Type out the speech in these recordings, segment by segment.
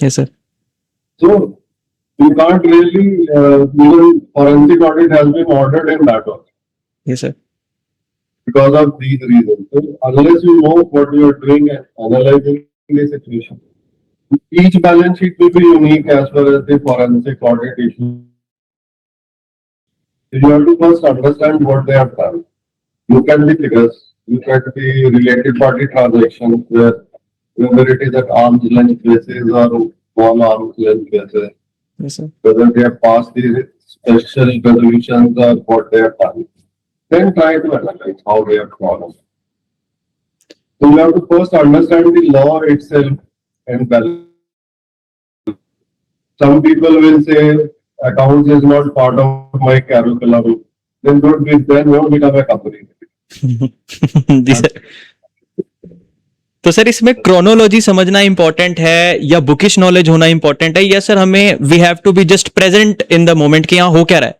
Yes, sir. So you can't really, even forensic audit has been ordered in that one Yes, sir. because of these reasons. So unless you know what you are doing and analyzing the situation, each balance sheet will be unique as far as the forensic audit issue. So you have to first understand what they have done. Look at the figures, look at the related party transactions, whether it is at arm's length basis or non-arm's length basis, Yes, sir. whether they have passed the special resolutions or what they have done. Then try to analyze how they have gone. So you have to first understand the law itself and balance. Some people will say accounts is not part of my curriculum. Then don't become a company. जी sir. तो sir इसमें chronology समझना important है या bookish knowledge होना important है, या sir हमें we have to be just present in the moment कि यहाँ हो क्या रहा है?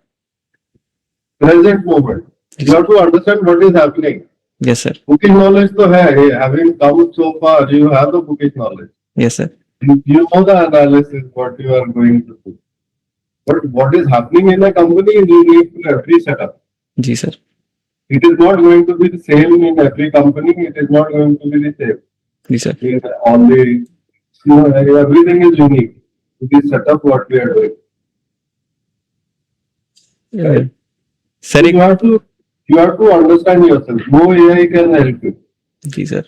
Present moment. You have to understand what is happening. Yes sir. Bookish knowledge तो है. Having come so far, you have the bookish knowledge. Yes sir. You know the analysis what you are going to do. But what is happening in a company is unique to every setup. जी sir. It is not going to be the same in every company. It is not going to be the same. जी sir. On the, everything is unique to the setup what we are doing. Right? Sir You have to understand yourself. No AI can help you. जी sir.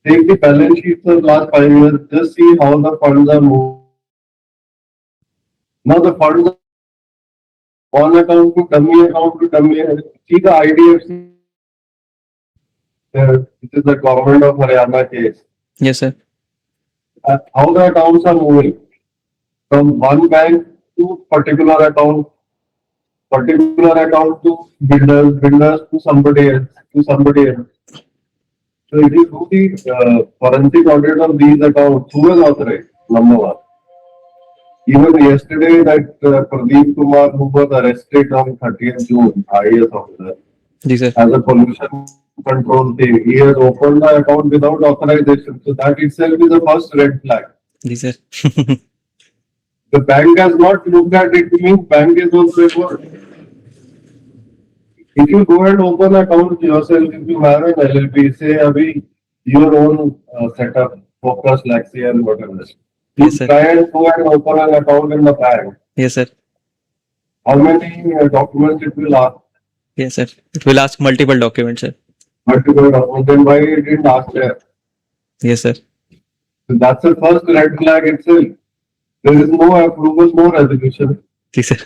Take the balance sheets of last 5 years. Just see how the funds are moving. Now the funds on account to dummy account to dummy. See the IDFC. This is the government of Haryana case. Yes sir. How the accounts are moving from one bank to particular account to builders to somebody else. So if you do the forensic audit of these accounts, who is authorized? Number one. Even yesterday, that Pradeep Kumar, who was arrested on 30th June, IAS officer, जी sir. as a pollution control thing, he has opened the account without authorization. So that itself is the first red flag. जी sir. The bank has not looked at it, means bank is on paper. If you go and open an account yourself, if you have an LLP, say abhi your own setup, Focus, Lexi and whatever. You Yes, sir. try and go and open an account in the bank. Yes, sir. How many documents it will ask? Yes, sir. It will ask multiple documents, sir. Multiple documents. Then why it didn't ask there? Yes, sir. So that's the first red flag itself. There is no approval, no resolution. जी sir.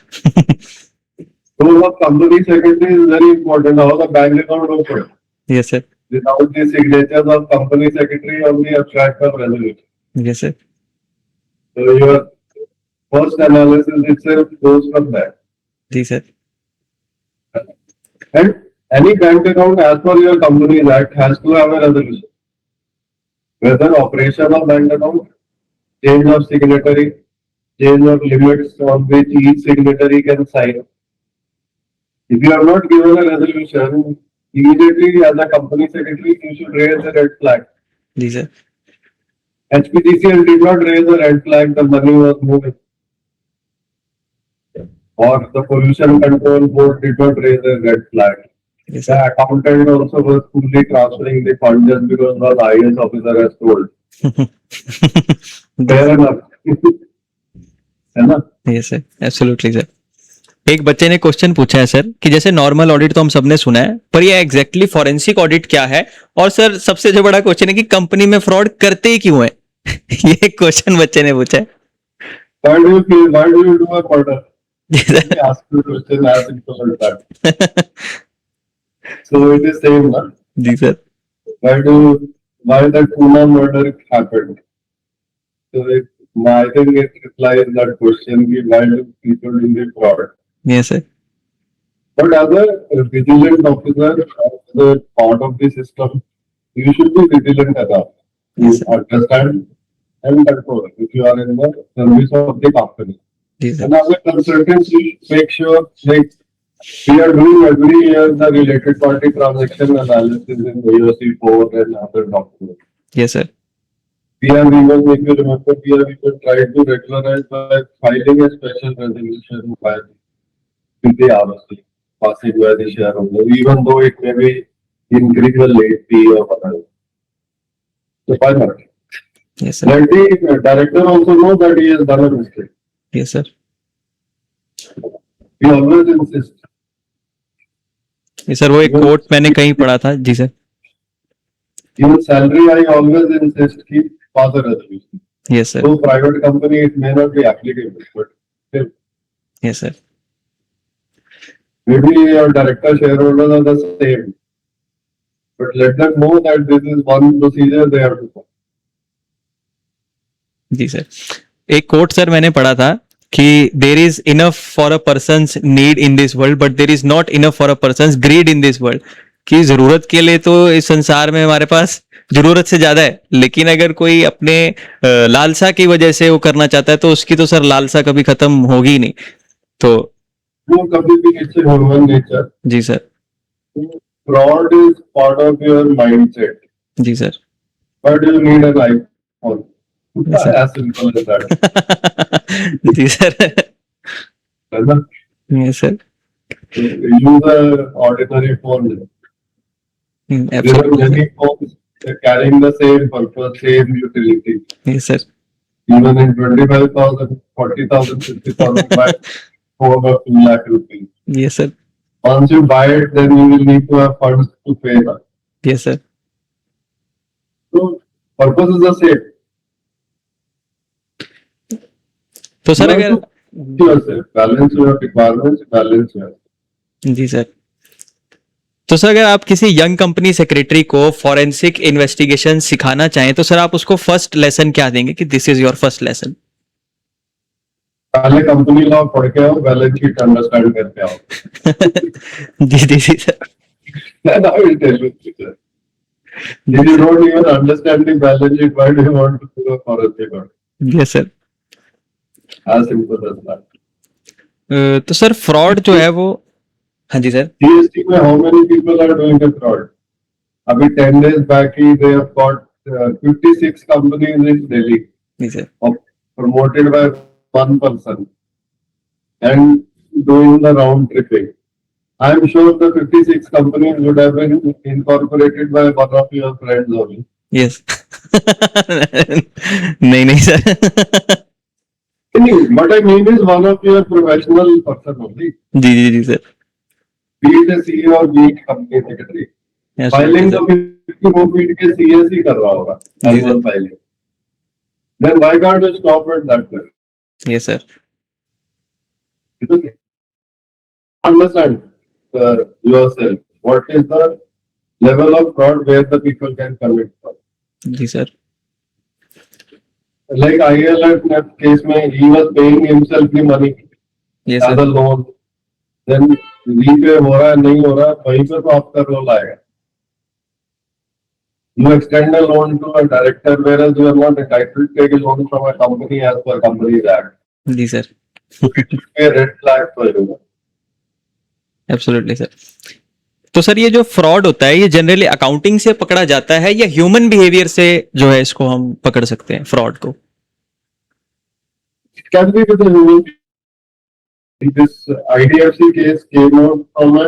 Role of company secretary is very important. How the bank account open Yes, sir. without the signatures of company secretary on the abstract of resolution. Yes, sir. So your first analysis itself goes from that. जी sir. And any bank account as per your Companies Act has to have a resolution. Whether operation of bank account, change of signatory, change of limits on which each signatory can sign. If you have not given a resolution, immediately as a company secretary, you should raise a red flag. जी sir. HPCL did not raise a red flag, the money was moving. Or the pollution control board did not raise a red flag. Yes, The sir. accountant also was fully transferring the fund just because the IAS officer has told. Fair enough. है ना? Yes, sir. Absolutely, sir. एक बच्चे ने question पूछा है sir कि जैसे normal audit तो हम सबने सुना है, पर ये एग्जैक्टली फॉरेंसिक ऑडिट क्या है, और सर सबसे जो बड़ा क्वेश्चन है कि कंपनी में फ्रॉड करते ही क्यों है? ये क्वेश्चन बच्चे ने पूछा है. Why do you feel? Why do you do a murder? जी Let me sir. ask you a question as simple as that. So it is same, na? जी sir. Why that Pune murder happened? So I think it replies that question, ki why do people do the fraud? Yes, sir. But as a vigilant officer, as a part of the system, you should be vigilant enough to Yes, sir. understand and control if you are in the service of the company. जी sir. And as a consultant, you should make sure like we are doing every year the related party transaction analysis in AOC 4 and other documents. Yes, sir. We have even, if you remember, we have even tried to regularize by filing a special resolution by with the ROC, passing by the shareholder, even though it may be increase the late fee or whatever. So why not? Yes sir. Let the director also know that he has done a mistake. Yes sir. We always insist. ये sir वो एक coat मैंने कहीं पढ़ा था जी sir. Even salary, I always insist keep pass a resolution. Yes sir. So private company, it may not be applicable, but still, Yes sir. maybe your director shareholders are the same. But let them know that this is one procedure they have to follow. जी sir. एक quote sir मैंने पढ़ा था कि there is enough for a person's need in this world but there is not enough for a person's greed in this world. कि जरूरत के लिए तो इस संसार में हमारे पास जरूरत से ज्यादा है, लेकिन अगर कोई अपने लालसा की वजह से वो करना चाहता है तो उसकी तो सर लालसा कभी खत्म होगी ही नहीं. तो वो कभी भी it's a human nature. जी sir. Fraud is part of your mindset. जी sir. But you need an iPhone. Yes, sir. As simple as that. जी सर. है ना? Yes sir. Use a ordinary phone. There are many phones carrying the same purpose, same utility. Yes sir. Even in 25,000, 40,000, 50,000 buy phone of 2 lakh rupees. Yes sir. Once you buy it, then you will need to have funds to pay that. Yes sir. So purpose is the same. तो sir You have अगर to yourself, balance your requirements, balance your. जी sir. तो sir अगर आप किसी young company secretary को forensic investigation सिखाना चाहें तो सर आप उसको फर्स्ट लेसन क्या देंगे कि this is your first lesson? पहले कंपनी लॉ पढ़ के आओ, बैलेंस शीट अंडरस्टैंड करके आओ. जी जी जी sir. Then I will tell you, sir. If you don't even understand the balance sheet, why do you want to do a forensic audit? Yes sir. As simple as that. तो sir fraud जो है वो, हाँ जी sir. GST में how many people are doing the fraud? अभी 10 days back ही they have got 56 companies in Delhi जी sir. promoted by one person and doing the round tripping. I am sure the 56 companies would have been incorporated by one of your friends only. Yes. नहीं नहीं sir. What I mean is one of your professional person only. जी जी जी sir. Be it a CEO or be it company secretary. Yes, Filing sir. तो वो beat के CS ही कर रहा होगा. जी, Annual filing. Then why can't you stop at that level? Yes sir. Understand yourself. What is the level of fraud where the people can commit fraud? जी sir. Like ILF case में he was paying himself the money Yes as a sir. loan. Then repay हो रहा है नहीं हो रहा है वहीं पे तो आपका रोल आएगा. You extend a loan to a director whereas you are not entitled to take a loan from a company as per Companies Act. जी sir. A red flag for you. Absolutely sir. तो sir ये जो fraud होता है ये generally accounting से पकड़ा जाता है या ह्यूमन बिहेवियर से जो है इसको हम पकड़ सकते हैं फ्रॉड को? It can be with the human. This IDFC case came out from a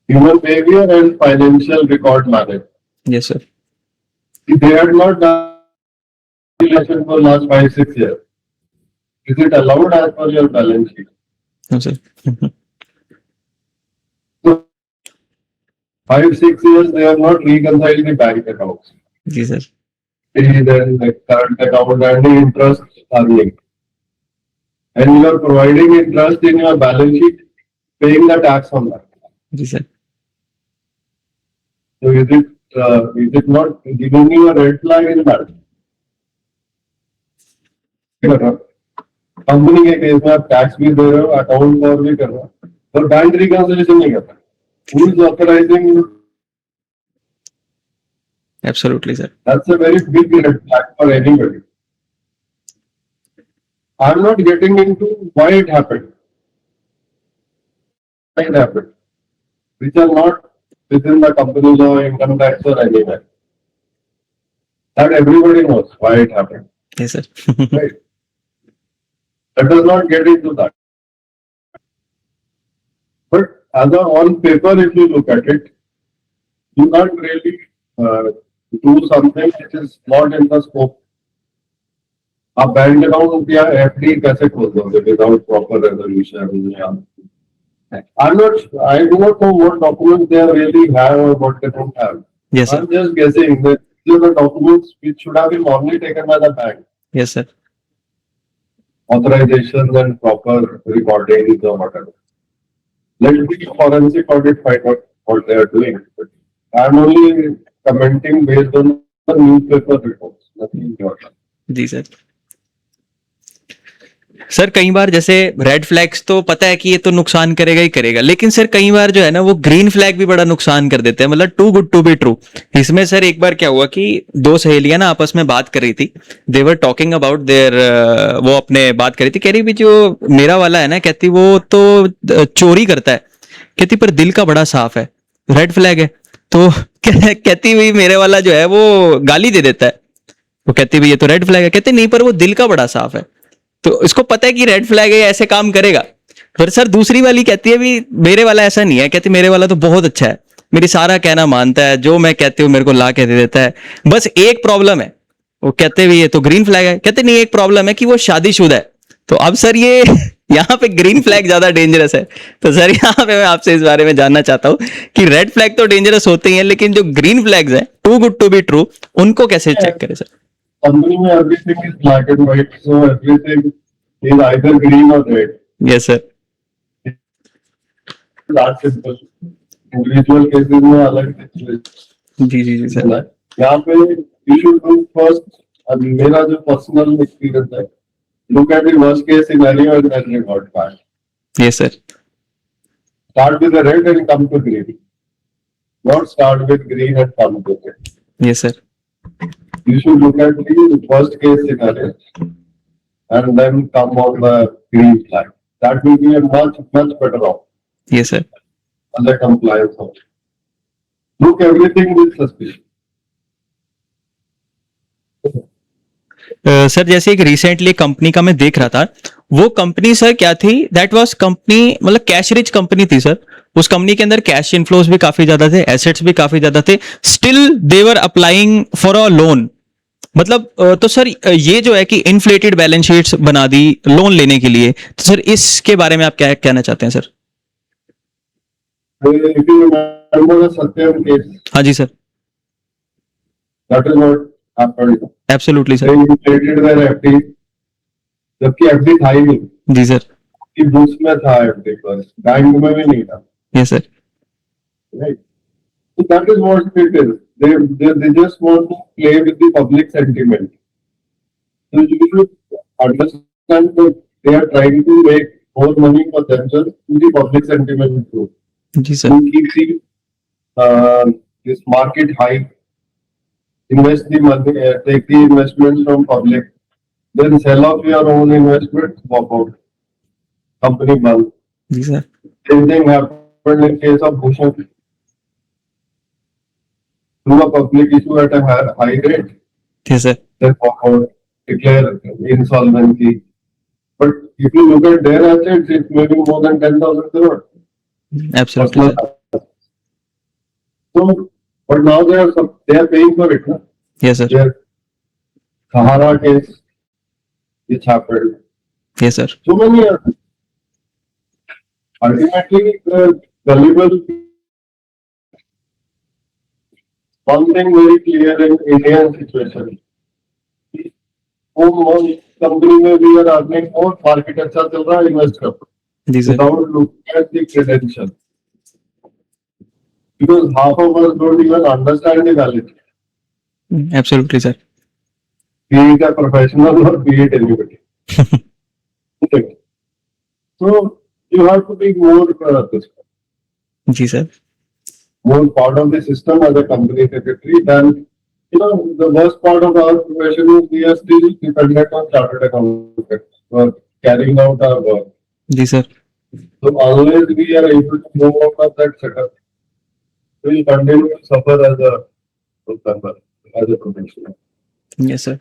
human behavior and financial record management. Yes sir. They had not done relation for last 5-6 years. Is it allowed as per your balance sheet? हाँ sir. 5-6 years they have not reconciled the bank accounts. जी sir. Then the current account and the interest are linked. And you are providing interest in your balance sheet, paying the tax on that. जी sir. So is it not giving you a red flag in that? Company के case में आप tax भी दे रहे हो, account और भी कर रहे हो, और बैंक रिकंसिलिएशन नहीं करता. Who is authorizing you? Absolutely sir. That's a very big red flag for anybody. I'm not getting into why it happened. Why it happened, which are not within the company law, income tax or anywhere. That everybody knows why it happened. Yes, sir. Right? Let us not get into that. But as a on paper, if you look at it, you can't really do something which is not in the scope. A bank account या FD कैसे खोल दोगे without proper resolution? Yeah. I'm not. I do not know what documents they really have or what they don't have. Yes, sir. I'm just guessing that these are the documents which should have been normally taken by the bank. Yes, sir. Authorizations and proper recordings or whatever. Let the forensic audit find out what they are doing. But I'm only commenting based on the newspaper reports, nothing more. जी sir. Sir कई बार जैसे red flags तो पता है कि ये तो नुकसान करेगा ही करेगा, लेकिन सर कई बार जो है ना वो ग्रीन फ्लैग भी बड़ा नुकसान कर देते हैं, मतलब too good to be true. इसमें सर एक बार क्या हुआ कि दो सहेलियां ना आपस में बात कर रही थी. दे वर टॉकिंग अबाउट देयर, वो अपने बात कर रही थी, कह रही भी जो मेरा वाला है ना, कहती वो तो चोरी करता है, कहती पर दिल का बड़ा साफ है, रेड फ्लैग है. तो कहती भाई मेरे वाला जो है वो गाली दे देता है, वो कहती भाई ये तो रेड फ्लैग है, कहते नहीं पर वो दिल का बड़ा साफ है, तो इसको पता है कि रेड फ्लैग है, ऐसे काम करेगा. फिर सर दूसरी वाली कहती है भी मेरे वाला ऐसा नहीं है, कहती मेरे वाला तो बहुत अच्छा है, मेरी सारा कहना मानता है, जो मैं कहती हूँ मेरे को ला के दे देता है, बस एक प्रॉब्लम है. वो कहते भी ये तो ग्रीन फ्लैग है, कहते नहीं एक प्रॉब्लम है कि वो शादीशुदा है. तो अब सर ये यहाँ पे ग्रीन फ्लैग ज्यादा डेंजरस है. तो सर यहाँ पे मैं आपसे इस बारे में जानना चाहता हूँ कि रेड फ्लैग तो डेंजरस होते ही हैं, लेकिन जो ग्रीन फ्लैग्स हैं too good to be true, उनको कैसे चेक करें सर? Company में everything is black and white, so everything is either green or red. Yes sir. That simple. Individual cases में अलग situation जी जी जी सर. है. यहाँ पे you should do first. अभी मेरा जो personal experience है, look at the worst case scenario and then revert back. Yes sir. Start with the red and come to green. Not start with green and come to red. Yes sir. You should look at the worst case scenario and then come on the green flag. That will be a much better option yes sir. as a compliance officer. Look everything with suspicion. Sir जैसे एक recently company का मैं देख रहा था, वो company sir क्या थी, दैट वाज कंपनी, मतलब कैश रिच कंपनी थी सर. उस कंपनी के अंदर कैश इनफ्लोज भी काफी ज्यादा थे, एसेट्स भी काफी ज्यादा थे, still they were applying for a loan. मतलब तो सर ये जो है कि इन्फ्लेटेड बैलेंस शीट्स बना दी लोन लेने के लिए, तो सर इसके बारे में आप क्या कहना चाहते हैं sir? If you remember the Satyam case, हाँ जी sir. that is what happened. Absolutely They sir. inflated their FD, जबकि FD था ही नहीं, जी सर. कि बुक्स में था FD पर, बैंक में भी नहीं था. Yes sir. Right. So that is what it is. They just want to play with the public sentiment. So you should understand that they are trying to make more money for themselves in the public sentiment too. जी sir. You keep seeing this market high, invest the money, take the investments from public, then sell off your own investment, walk out. Company band. जी sir. Same thing happened in case of Bhushan. Do a public issue at a high rate, yes sir. then walk out, declare insolvency. But if you look at their assets, it's maybe more than 10,000 crore. Absolutely sir. So, but now they are paying for it. No? Yes sir. Their Sahara case, which happened. Yes sir. So many are. Ultimately, the gullible. One thing very clear in Indian situation. Home company में we are earning more, market अच्छा चल रहा है, invest करो. जी sir. Without looking at the credentials. Because half of us don't even understand the value. Absolutely sir. Be it a professional or be it anybody. Okay. So you have to be more जी sir. more part of the system as a company secretary than, the worst part of our profession is we are still dependent on chartered accountants for carrying out our work. जी sir. So unless we are able to move out of that setup, we will continue to suffer as a professional. Yes sir.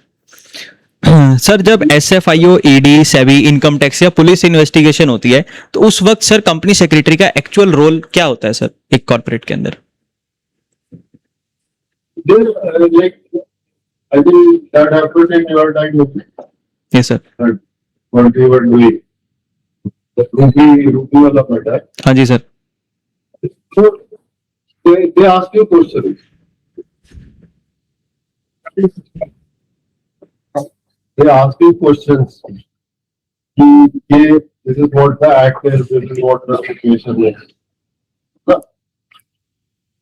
Sir जब SFIO, ED, SEBI, income tax या police investigation होती है तो उस वक्त sir company secretary का actual role क्या होता है सर एक कॉर्पोरेट के अंदर? This, like, I think that happened in your time, yes sir. that what you were doing. The rupee wala matter. हाँ जी sir. So they ask you questions. They ask you questions. This is what the act is. This is what the situation is.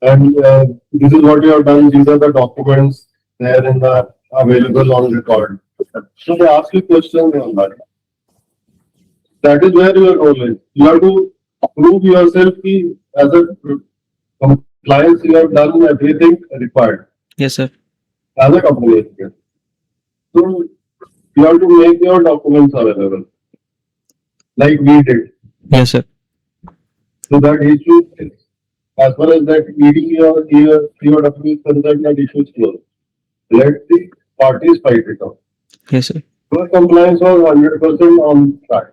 And this is what you have done. These are the documents there in the available on record. So they ask you questions on that. That is where your role is. You have to prove yourself ki as a compliance. You have done everything required yes sir. as a company. So you have to make your documents available, like we did. Yes sir. So that issue is, as far as that ED or COW is concerned, that issue is closed. Let the parties fight it out. Yes sir. Your compliance was 100% on track.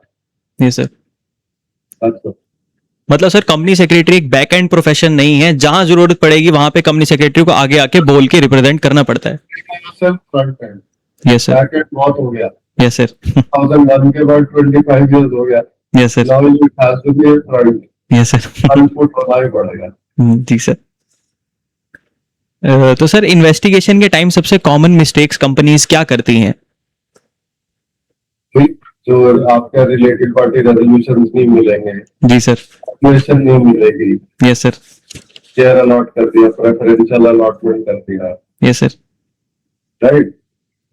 Yes sir. That's all. मतलब sir company secretary एक back and profession नहीं है, जहां जरूरत पड़ेगी वहां पे company secretary को आगे आके बोल के रिप्रेजेंट करना पड़ता है। Yourself front end. Yes sir. Back end बहुत हो गया. Yes sir. 2001 के बाद 25 years हो गया. Yes sir. Now it has to be a front. Yes sir. Front foot होना ही पड़ेगा. जी सर। तो सर इन्वेस्टिगेशन के टाइम सबसे कॉमन मिस्टेक्स कंपनीज क्या करती हैं? ठीक, जो आपका रिलेटेड पार्टी रेजोल्यूशन नहीं मिलेंगे, जी सर। क्वेश्चन नहीं मिलेगी, यस सर। शेयर अलॉट कर दिया, प्रेफरेंशियल अलॉटमेंट कर दिया, yes sir. Right?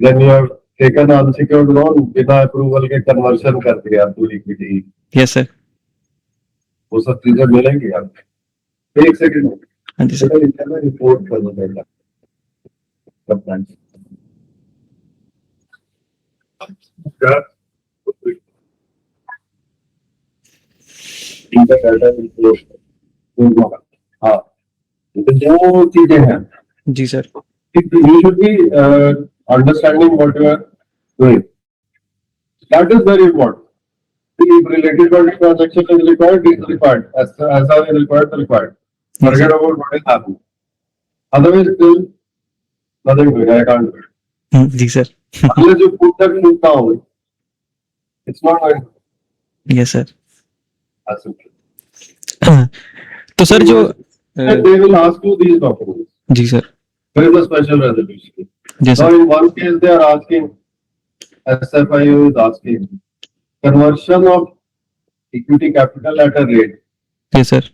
Then you have taken unsecured loan बिना अप्रूवल के कन्वर्शन कर दिया टू इक्विटी, यस सर। वो सब चीजें मिलेंगी आपको। एक सेकंड, हाँ जी सर। रिपोर्ट करना पड़ेगा कंप्लायंस क्या इनका डाटा रिपोर्ट। हाँ, तो दो चीजें हैं। जी sir. You should be understanding what you are doing. That is very important. If related party transaction is required, it is required. As is required, required. Forget about what is happening. Otherwise, still nothing doing. I can't do it. जी sir. Unless you put that foot down, it's not going to yes sir. as simple. तो sir जो And they will ask you these documents. जी sir. There is a special resolution. जी Now, sir. in one case, they are asking, SFIO is asking, conversion of equity capital at a rate. Yes sir.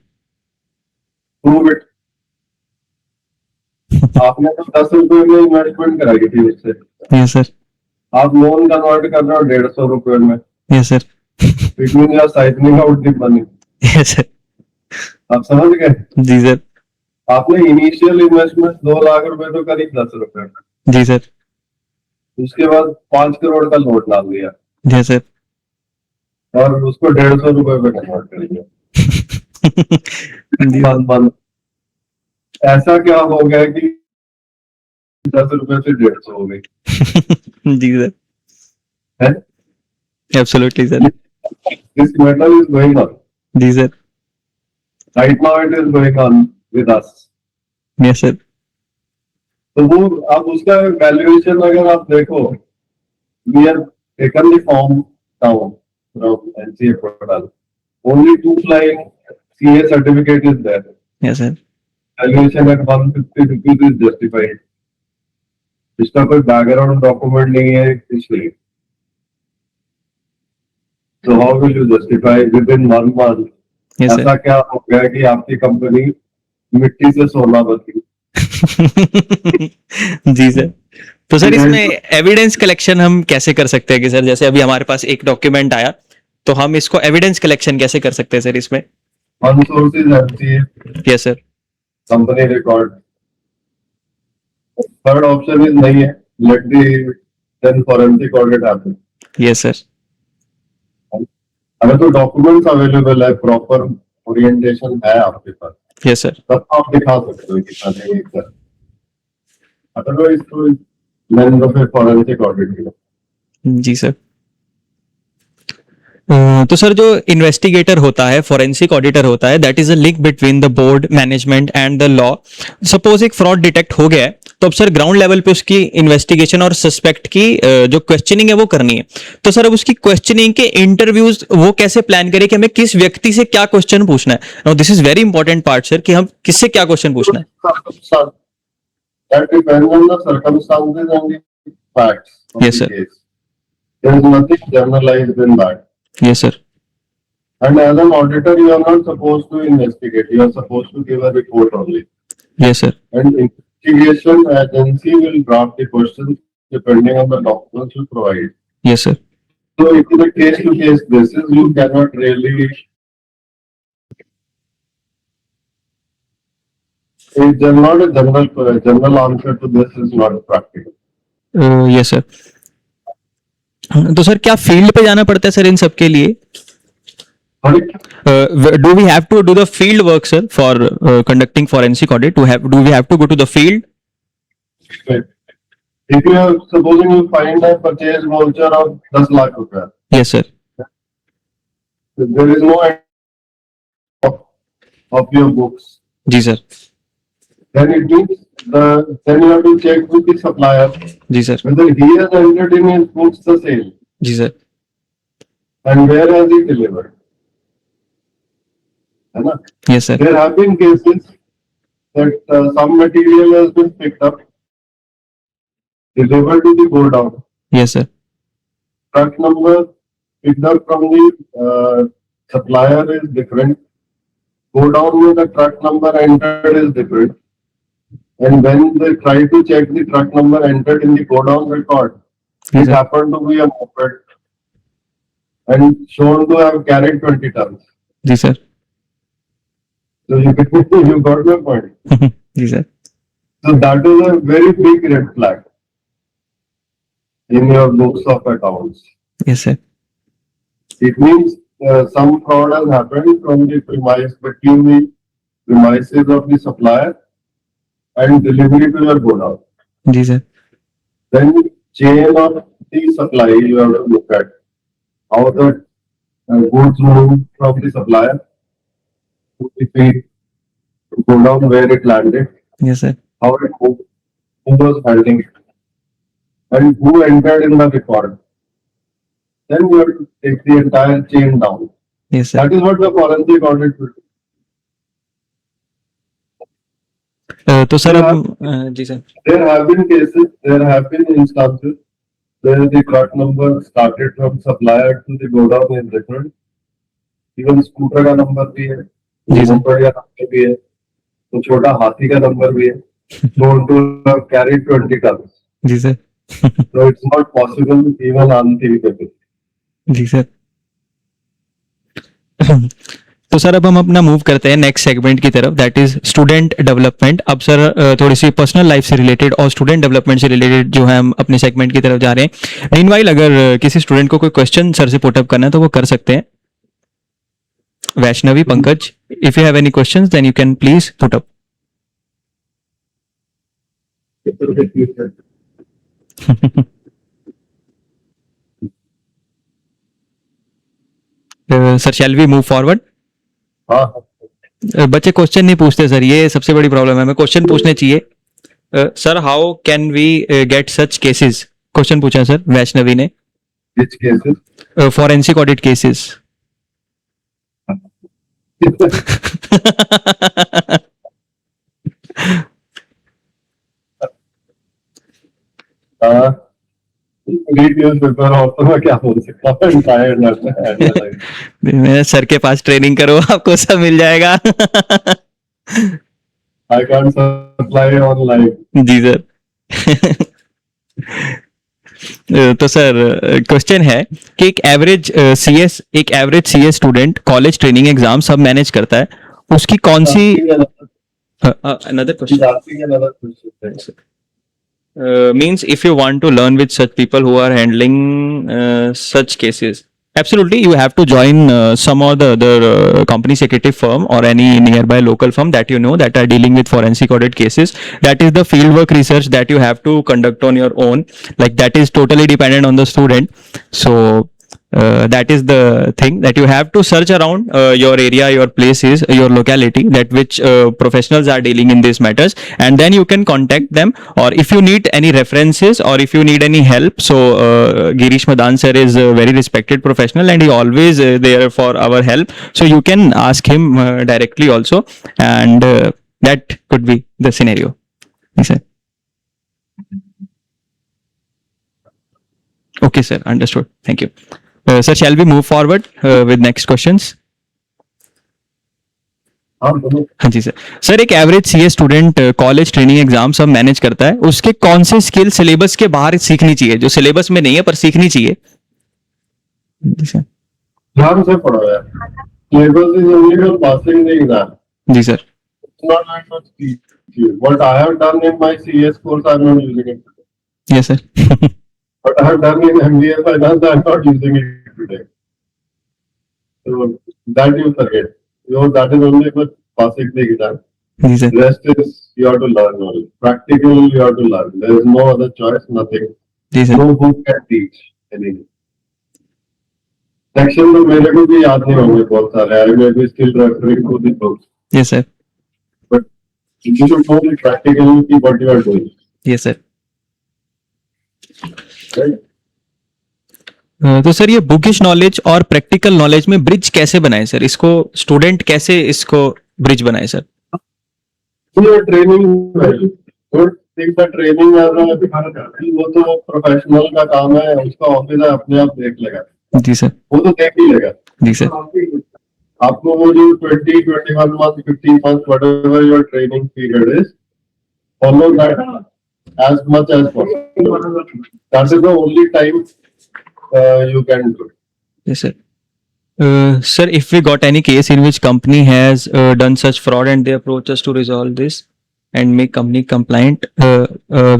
Prove it. आपने तो 10 रुपए में investment कराई थी उससे, yes sir. आप loan convert कर रहे हो 150 रुपए में. Yes sir. It means you are siphoning out the money. Yes sir. आप समझ गए? जी सर। आपने इनिशियल इन्वेस्टमेंट 2 लाख रुपए तो करी 10 रुपए में, जी सर। उसके बाद 5 करोड़ का नोट डाल दिया जी सर। और उसको 150 रुपए में कन्वर्ट कर दिया. जी बंद. ऐसा क्या हो गया कि 10 रुपए से 150 हो गई? जी सर। है? Absolutely sir. This matter is going on. जी sir. Right now it is going on with us. Yes sir. तो वो आप उसका वैल्यूएशन अगर आप देखो, we have taken the form down from NCA portal. Only 2 line CA certificate is there. Yes sir. Valuation at 150 rupees is justified. इसका कोई background document नहीं है इसलिए. So how will you justify within 1 month? Yes ऐसा sir. क्या हो गया कि आपकी कंपनी मिट्टी से सोना बनी? जी सर। तो सर इसमें एविडेंस कलेक्शन हम कैसे कर सकते हैं कि सर जैसे अभी हमारे पास एक डॉक्यूमेंट आया तो हम इसको एविडेंस कलेक्शन कैसे कर सकते हैं सर इसमें? One source is NCA, yes sir. company record. Third option is नहीं है. Let the then forensic audit happen. Yes sir. अगर तो डॉक्यूमेंट्स अवेलेबल है, प्रॉपर ओरिएंटेशन है आपके पास, यस सर। तब आप दिखा सकते हो कि अदरवाइज तो then the forensic audit. जी सर। तो सर जो इन्वेस्टिगेटर होता है, फॉरेंसिक ऑडिटर होता है, that is a link between the board management and the law. Suppose एक फ्रॉड डिटेक्ट हो गया है, तो अब सर ग्राउंड लेवल पे उसकी इन्वेस्टिगेशन और सस्पेक्ट की जो क्वेश्चनिंग है वो करनी है। तो सर अब उसकी क्वेश्चनिंग के इंटरव्यूज वो कैसे प्लान करें कि हमें किस व्यक्ति से क्या क्वेश्चन पूछना है। Now this is very important part sir, कि हम किससे क्या क्वेश्चन पूछना है। That depends on the circumstances and the facts of Yes, the sir. case. There is nothing generalized in that. Yes sir. And as an auditor, you are not supposed to investigate. You are supposed to give a report only. Yes sir. And investigation agency will draft the questions depending on the documents you provide. Yes sir. So it is a case-to-case basis. You cannot really. It's not a general answer to this is not practical. Yes sir. तो sir क्या field पे जाना पड़ता है sir इन सब के लिए? Sorry? Do we have to do the field work sir for conducting forensic audit? Do we have to go to the field? If you are supposing you find a purchase voucher of 10 lakh rupees, Yes sir। there is no end of your books. जी sir. Then it means then you have to check with the supplier जी sir. whether he has entered in his books the sale जी sir. and where has he delivered. है ना? Yes sir। There have been cases that some material has been picked up, delivered to the godown. Yes sir। Truck number picked up from the supplier is different. Godown with the truck number entered is different. And when they try to check the truck number entered in the godown record, Yes, it sir. happened to be a moped and shown to have carried 20 tons. जी sir. So you got my point. जी sir. So that is a very big red flag in your books of accounts. Yes sir। It means some fraud has happened from the premise between the premises of the supplier and delivery to your godown. जी sir. Then chain of the supply you have to look at how the goods move from the supplier to the feed to go down where it landed, Yes sir। how it moved, who was handling it, and who entered in the record. Then you have to take the entire chain down. Yes sir। That is what the forensic audit will do. तो sir अब जी sir. There have been cases, there have been instances where the truck number started from supplier to the godown is different. Even scooter का number भी है, जी sir. Motor का number भी है, तो छोटा हाथी का नंबर भी है. Known to have carried 20 tons. जी sir. So it's not possible even unthinkable. जी सर। तो सर अब हम अपना मूव करते हैं नेक्स्ट सेगमेंट की तरफ, दैट इज स्टूडेंट डेवलपमेंट। अब सर थोड़ी सी पर्सनल लाइफ से रिलेटेड और स्टूडेंट डेवलपमेंट से रिलेटेड जो है हम अपने सेगमेंट की तरफ जा रहे हैं। मीनवाइल अगर किसी स्टूडेंट को कोई क्वेश्चन सर से पुटअप करना है तो वो कर सकते हैं। Vaishnavi, Pankaj, if you have any questions then you can please put up. Sir shall we move forward? हाँ, बच्चे क्वेश्चन नहीं पूछते सर, ये सबसे बड़ी प्रॉब्लम है। हमें क्वेश्चन पूछने चाहिए। Sir how can we get such cases? Question पूछा है सर वैष्णवी ने। which cases? Forensic audit cases. Read newspaper और तो मैं क्या बोल सकता हूँ? Entire analyze. मैं सर के पास ट्रेनिंग करो, आपको सब मिल जाएगा। I can't supply online. जी सर। तो सर क्वेश्चन है कि एक average CS student college training exam सब मैनेज करता है, उसकी कौन सी another He's question asking another question. means if you want to learn with such people who are handling such cases, Absolutely, you have to join some or the other company secretary firm or any nearby local firm that you know that are dealing with forensic audit cases. That is the fieldwork research that you have to conduct on your own. Like that is totally dependent on the student. So that is the thing that you have to search around your area, your places, your locality, that which professionals are dealing in these matters, and then you can contact them. Or if you need any references or if you need any help, so Girish Madan sir is a very respected professional and he always there for our help. So you can ask him directly also, and that could be the scenario. Yes, sir. Okay, sir. Understood. Thank you. Sir, shall we move forward with next questions? हाँ बोलो। हाँ जी sir. Sir एक average CA student college training exam सब manage करता है, उसके कौन से स्किल सिलेबस के बाहर सीखनी चाहिए जो सिलेबस में नहीं है पर सीखनी चाहिए? जी सर. ध्यान से पढ़ो यार। Syllabus is only for passing the exam. जी sir. It's not like for teach you. What I have done in my CS course, I'm not using it. Yes sir. What I have done in MBA finance, I'm not using it today. So that you forget. That is only for passing the exam. जी sir. Rest is you have to learn only. Practical you have to learn. There is no other choice, nothing. जी sir. No book can teach anything. Section तो मेरे को भी याद नहीं होंगे बहुत सारे. I may be still referring to the books. Yes sir. But you should know the practically what you are doing. Yes sir. Right? तो सर ये बुकिश नॉलेज और प्रैक्टिकल नॉलेज में ब्रिज कैसे बनाए सर? इसको स्टूडेंट कैसे इसको bridge बनाए sir? You are training well. Don't take the training as a वो तो प्रोफेशनल का काम है, उसका ऑफिस है, अपने आप देख लेगा. जी सर. वो तो देख ही लेगा. जी सर. आपको वो जो 20, 21 months, 15 months, whatever your training period is, follow that as much as possible. That is the only time you can do. Yes, sir. Sir, if we got any case in which company has done such fraud and they approach us to resolve this and make company compliant,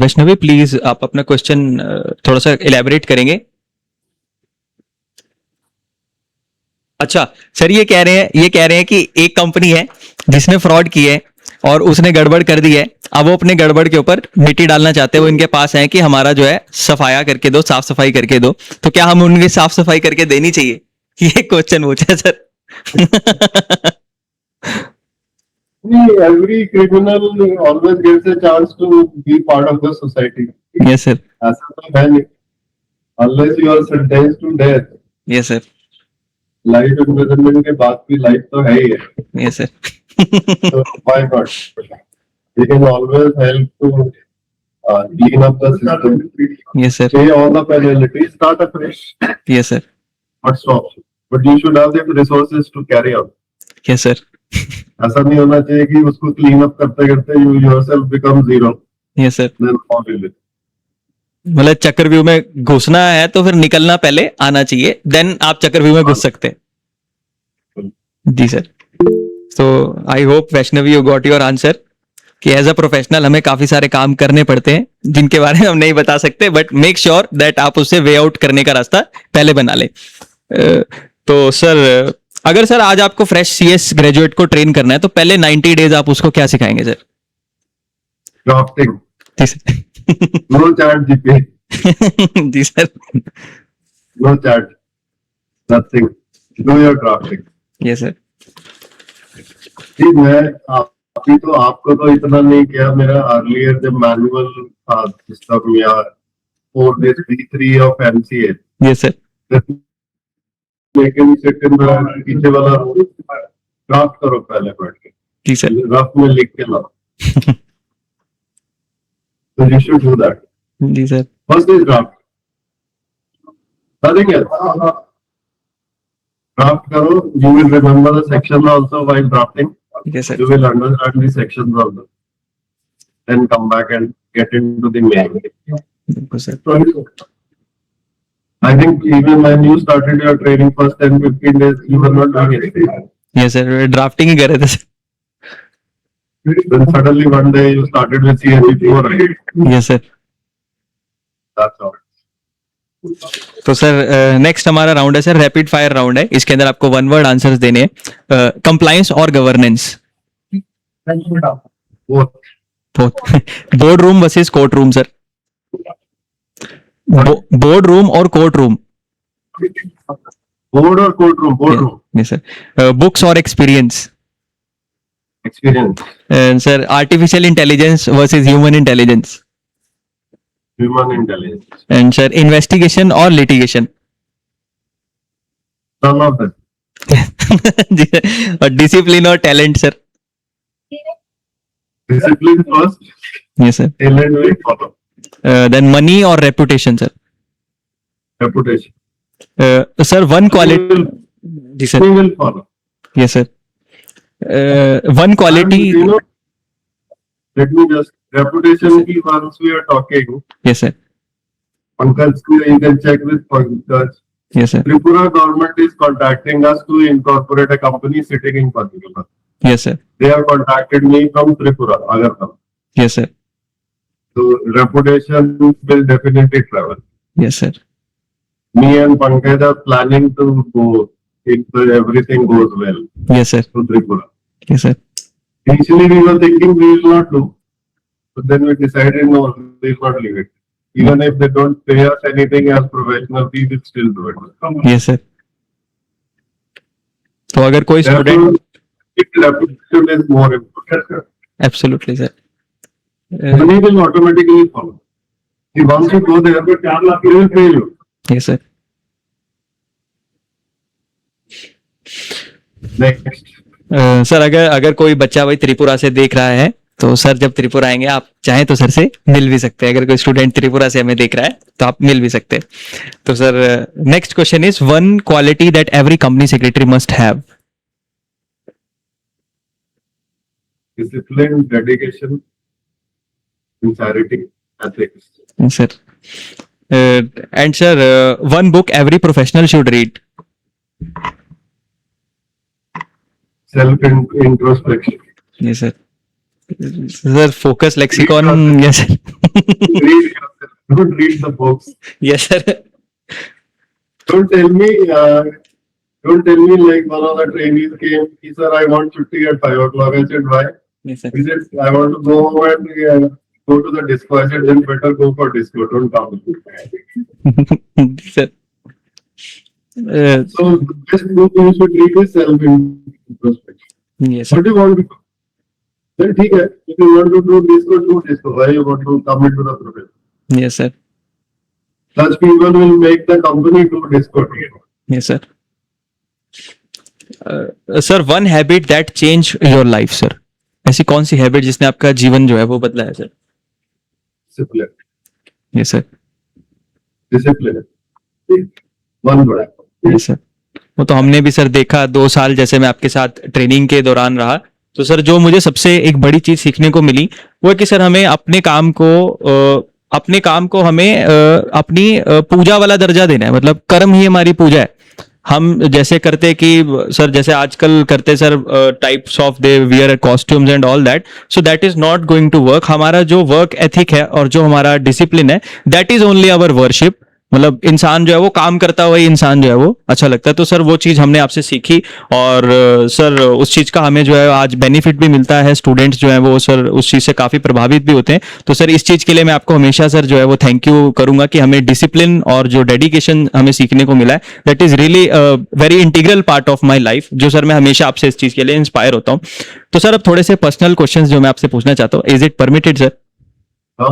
Vaishnavi, please आप अपना question थोड़ा सा elaborate करेंगे. अच्छा sir, ये कह रहे हैं कि एक कंपनी है जिसने फ्रॉड की है और उसने गड़बड़ कर दी है. अब वो अपने गड़बड़ के ऊपर मिट्टी डालना चाहते हैं. वो इनके पास है कि हमारा जो है सफाया करके दो, साफ सफाई करके दो. तो क्या हम उनकी साफ सफाई करके देनी चाहिए? ये क्वेश्चन पूछा है sir. Every criminal always gets a chance to be part of the society. Yes sir. ऐसा तो है नहीं. Unless you are sentenced to death. Yes sir. Life imprisonment के बाद भी life तो है ही है. Yes sir. So why not? We can always help to clean up the system. Yes sir. Pay all the penalties, start afresh. Yes sir. What stops you? But you should have the resources to carry out. Yes sir. ऐसा नहीं होना चाहिए कि उसको clean up करते करते you yourself become zero. Yes sir. Then how will it? मतलब चक्रव्यूह में घुसना है तो फिर निकलना पहले आना चाहिए, देन आप चक्रव्यूह में घुस सकते हैं. जी सर. तो I hope Vaishnavi you got your answer कि एज अ प्रोफेशनल हमें काफी सारे काम करने पड़ते हैं जिनके बारे में हम नहीं बता सकते, बट मेक श्योर दैट आप उससे वे आउट करने का रास्ता पहले बना लें. तो सर, अगर सर आज आपको फ्रेश सीएस ग्रेजुएट को ट्रेन करना है तो पहले 90 डेज आप उसको क्या सिखाएंगे सर? Drafting. जी सर. No chat GP. जी sir. No chat. Nothing. Do your drafting. Yes sir. जी मैं अभी तो आपको तो इतना नहीं किया. मेरा अर्लियर जब मैनुअल था सिस्टम या 4 days B3 of MCA. Yes sir. लेकिन सेकंड पीछे वाला ड्राफ्ट करो पहले बैठ के. जी सर. रफ में लिख के लाओ. So you should do that. जी sir. First is draft. Nothing else. Draft करो. You will remember the section also while drafting. Yes sir. You will understand the sections also. Then come back and get into the main. बिल्कुल sir. I think even when you started your training first 10-15 days, you were not doing anything. Yes sir. Drafting ही कर रहे थे sir. Then suddenly one day you started with CSE4, right? Yes sir. That's all. तो sir next हमारा round है sir, rapid fire round है। इसके अंदर आपको वन वर्ड आंसर्स देने हैं। कंप्लायंस और governance, Both. Both. Board room versus court room sir, board room और court room. Board or courtroom? Boardroom. Yes sir. Books और experience. Experience. Sir artificial intelligence versus human intelligence. Human intelligence. And sir investigation और litigation. None of them. जी sir. और discipline और talent sir. Discipline first, yes sir. talent will follow. Then money और reputation sir. Reputation. Sir one quality. Will, जी sir. will follow. Yes sir. One quality. And, you know, let me just, reputation ki once we are talking, yes sir. Pankaj, you can check with Pankaj. Yes sir. Tripura government is contacting us to incorporate a company sitting in particular. Yes sir. They have contacted me from Tripura, Agartala. Yes sir. So reputation will definitely travel. Yes sir. Me and Pankaj are planning to go if everything goes well yes sir. to Tripura. Yes sir. Initially we were thinking we will not do, but then we decided no, we will not leave it. Even if they don't pay us anything as professional, we will still do it. Yes sir. तो अगर कोई student, Therefore, reputation is more important. Absolutely sir. Money will automatically follow. If once you go there, they will pay you. Yes sir. Next. Sir अगर अगर कोई बच्चा भाई त्रिपुरा से देख रहा है, तो सर जब त्रिपुरा आएंगे आप चाहें तो सर से मिल भी सकते हैं। अगर कोई स्टूडेंट त्रिपुरा से हमें देख रहा है तो आप मिल भी सकते हैं। तो sir next question is one quality that every company secretary must have. Discipline, dedication, sincerity, ethics. Sir and sir one book every professional should read. Self-introspection. Yes sir. Sir focus lexicon. Yes sir. Read yourself. Don't read the books. Yes sir. Don't tell me like one of the trainees came, he said, I want chutti at 5 o'clock. I said, why? Yes sir. He said, I want to go home and go to the disco. I said, then better go for disco. Don't come. Sir So the best book you should read is self-introspection. Yes sir. What do you want to do? Then ठीक है. If you want to do disco, do disco. Why you want to come into the profession? Yes sir. Such people will make the company do disco. Yes sir. Sir one habit that change your life sir, ऐसी कौन सी habit जिसने आपका जीवन जो है वो बदला है sir? Discipline. Yes sir. Discipline. One word. Yes sir. वो तो हमने भी सर देखा 2 साल जैसे मैं आपके साथ ट्रेनिंग के दौरान रहा, तो सर जो मुझे सबसे एक बड़ी चीज सीखने को मिली वो है कि सर हमें अपने काम को हमें अपनी पूजा वाला दर्जा देना है। मतलब कर्म ही हमारी पूजा है। हम जैसे करते कि सर जैसे आजकल करते sir types of they wear costumes and all that, so that is not going to work. हमारा जो वर्क एथिक है और जो हमारा डिसिप्लिन है that is only our worship. मतलब इंसान जो है वो काम करता हुआ ही इंसान जो है वो अच्छा लगता है। तो सर वो चीज हमने आपसे सीखी और सर उस चीज का हमें जो है आज बेनिफिट भी मिलता है। स्टूडेंट्स जो है वो सर उस चीज से काफी प्रभावित भी होते हैं। तो सर इस चीज के लिए मैं आपको हमेशा सर जो है वो थैंक यू करूंगा कि हमें डिसिप्लिन और जो डेडिकेशन हमें सीखने को मिला है that is really very integral part of my life, जो सर मैं हमेशा आपसे इस चीज के लिए इंस्पायर होता हूँ। तो सर अब थोड़े से पर्सनल क्वेश्चन जो मैं आपसे पूछना चाहता हूँ, इज इट परमिटेड सर? हाँ,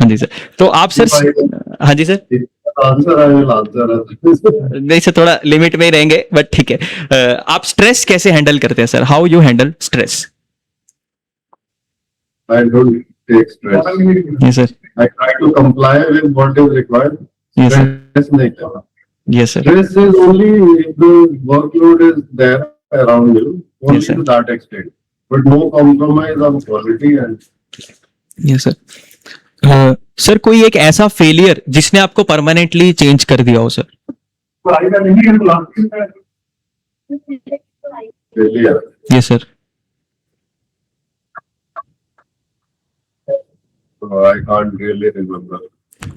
हाँ जी सर। तो आप सर, हाँ जी sir, answer I will answer. नहीं सर थोड़ा लिमिट में ही रहेंगे बट ठीक है। आप स्ट्रेस कैसे हैंडल करते हैं sir? How you handle stress? I don't take stress. Yes sir. I try to comply with what is required. Yes, sir. Stress नहीं करना. Yes sir. Stress is only if the workload is there around you, only Yes, sir. to that extent. But no compromise on quality and yes sir. Sir कोई एक ऐसा failure जिसने आपको permanently change कर दिया हो sir? failure. Yes sir. So I can't really remember.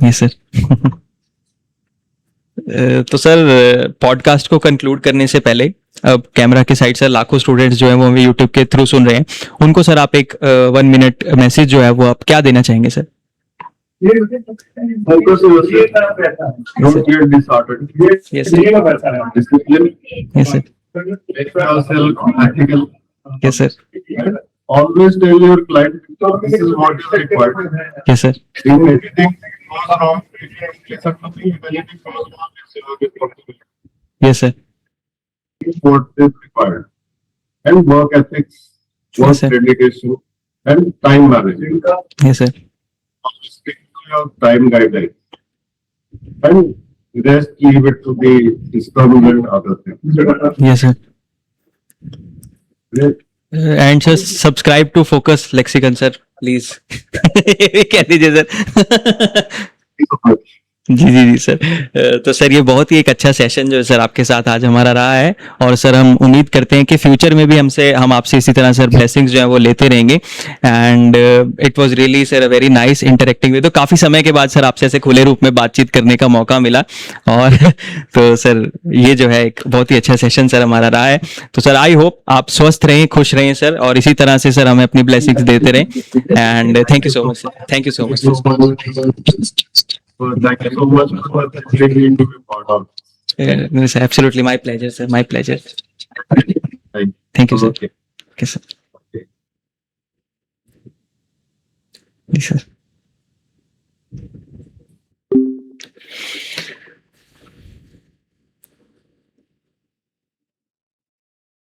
Yes sir. तो sir podcast को कंक्लूड करने से पहले अब कैमरा के साइड से लाखों स्टूडेंट्स जो है वो हमें यूट्यूब के थ्रू सुन रहे हैं, उनको सर आप एक 1 मिनट मैसेज जो है वो आप क्या देना चाहेंगे sir? Focus on yourself. Don't get disheartened. Yes, sir. Discipline. Yes, sir. Make yourself ethical. Yes, sir. And always tell your client this is what is required. Yes, sir. If anything goes wrong, if you listen to me, if anything goes wrong, it's your responsibility. Yes, sir. What is required. And work ethics, work Yes, sir. dedication, and time management. Yes, sir. Stick to your time guidelines. And rest leave it to the systems and other things. Yes, sir. And sir subscribe to focus lexicon sir please. कह दीजिए sir. जी sir. तो sir ये बहुत ही एक अच्छा session जो है सर आपके साथ आज हमारा रहा है, और सर हम उम्मीद करते हैं कि फ्यूचर में भी हम आपसे इसी तरह सर ब्लेसिंग्स जो है वो लेते रहेंगे। And it was really sir a very nice interacting way. तो काफी समय के बाद सर आपसे ऐसे खुले रूप में बातचीत करने का मौका मिला, और तो सर ये जो है एक बहुत ही अच्छा सेशन सर हमारा रहा है। तो सर आई होप आप स्वस्थ रहें, खुश रहें सर, और इसी तरह से सर हमें अपनी ब्लेसिंग्स देते रहें। And thank you so much sir, thank you so much. Thank you so much for the opportunity to be part of. Absolutely my pleasure sir, my pleasure. Thank you sir. Okay sir. जी sir.